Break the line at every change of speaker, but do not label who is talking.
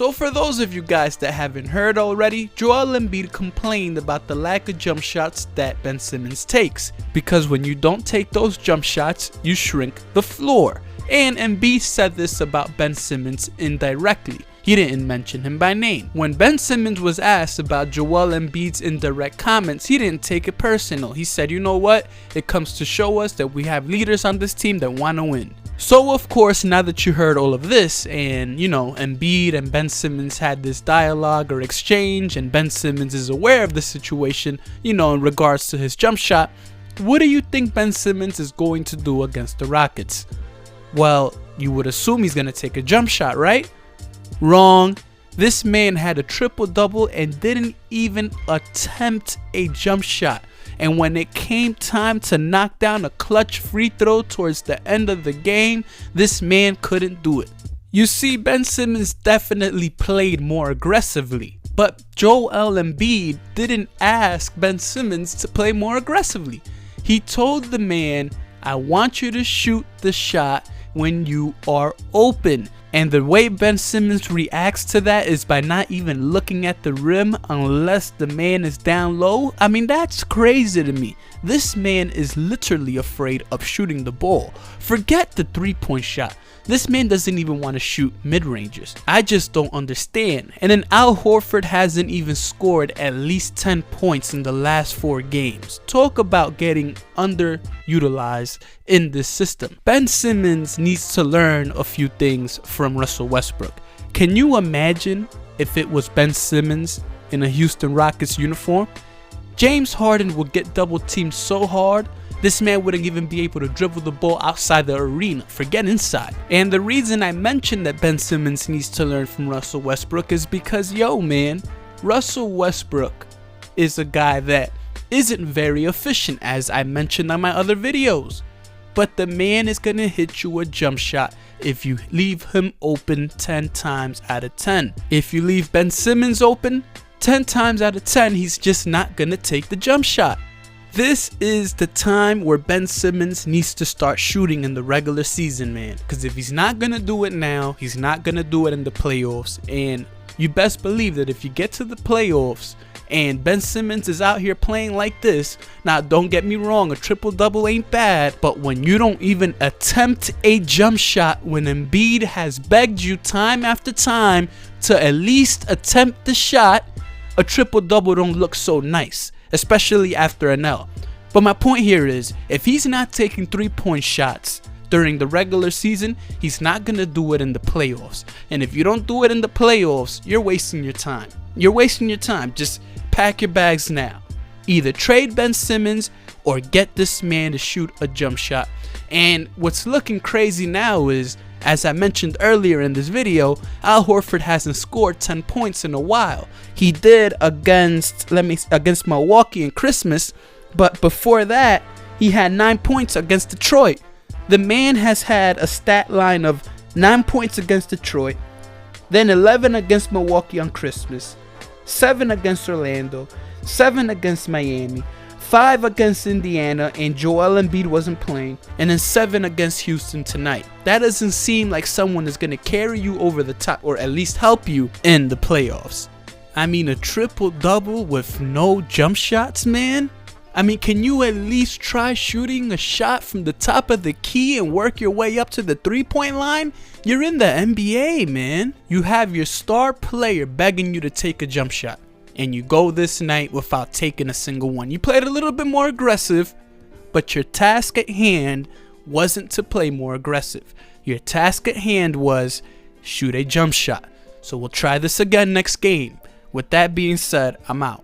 So for those of you guys that haven't heard already, Joel Embiid complained about the lack of jump shots that Ben Simmons takes, because when you don't take those jump shots, you shrink the floor. And Embiid said this about Ben Simmons indirectly. He didn't mention him by name. When Ben Simmons was asked about Joel Embiid's indirect comments, he didn't take it personal. He said, you know what? It comes to show us that we have leaders on this team that want to win. So of course, now that you heard all of this, and you know, Embiid and Ben Simmons had this dialogue or exchange, and Ben Simmons is aware of the situation, you know, in regards to his jump shot, what do you think Ben Simmons is going to do against the Rockets? Well, you would assume he's going to take a jump shot, right? Wrong. This man had a triple-double and didn't even attempt a jump shot. And when it came time to knock down a clutch free throw towards the end of the game, this man couldn't do it. You see, Ben Simmons definitely played more aggressively, but Joel Embiid didn't ask Ben Simmons to play more aggressively. He told the man, I want you to shoot the shot when you are open. And the way Ben Simmons reacts to that is by not even looking at the rim unless the man is down low. I mean, that's crazy to me. This man is literally afraid of shooting the ball. Forget the three-point shot. This man doesn't even want to shoot mid-ranges. I just don't understand. And then Al Horford hasn't even scored at least 10 points in the last 4 games. Talk about getting underutilized in this system. Ben Simmons needs to learn a few things from Russell Westbrook. Can you imagine if it was Ben Simmons in a Houston Rockets uniform? James Harden would get double teamed so hard, this man wouldn't even be able to dribble the ball outside the arena, forget inside. And the reason I mentioned that Ben Simmons needs to learn from Russell Westbrook is because, yo man, Russell Westbrook is a guy that isn't very efficient, as I mentioned on my other videos. But the man is going to hit you a jump shot if you leave him open 10 times out of 10. If you leave Ben Simmons open 10 times out of 10, he's just not going to take the jump shot. This is the time where Ben Simmons needs to start shooting in the regular season, man. Because if he's not going to do it now, he's not going to do it in the playoffs. And you best believe that if you get to the playoffs and Ben Simmons is out here playing like this, now don't get me wrong, a triple-double ain't bad, but when you don't even attempt a jump shot, when Embiid has begged you time after time to at least attempt the shot, a triple-double don't look so nice, especially after an L. But my point here is, if he's not taking three-point shots during the regular season, he's not going to do it in the playoffs. And if you don't do it in the playoffs, you're wasting your time. You're wasting your time. Just pack your bags now. Either trade Ben Simmons or get this man to shoot a jump shot. And what's looking crazy now is, as I mentioned earlier in this video, Al Horford hasn't scored 10 points in a while. He did against Milwaukee in Christmas, but before that, he had 9 points against Detroit. The man has had a stat line of 9 points against Detroit, then 11 against Milwaukee on Christmas, 7 against Orlando, 7 against Miami, 5 against Indiana, and Joel Embiid wasn't playing, and then 7 against Houston tonight. That doesn't seem like someone is going to carry you over the top, or at least help you in the playoffs. I mean, a triple-double with no jump shots, man? I mean, can you at least try shooting a shot from the top of the key and work your way up to the three-point line? You're in the NBA, man. You have your star player begging you to take a jump shot, and you go this night without taking a single one. You played a little bit more aggressive, but your task at hand wasn't to play more aggressive. Your task at hand was shoot a jump shot. So we'll try this again next game. With that being said, I'm out.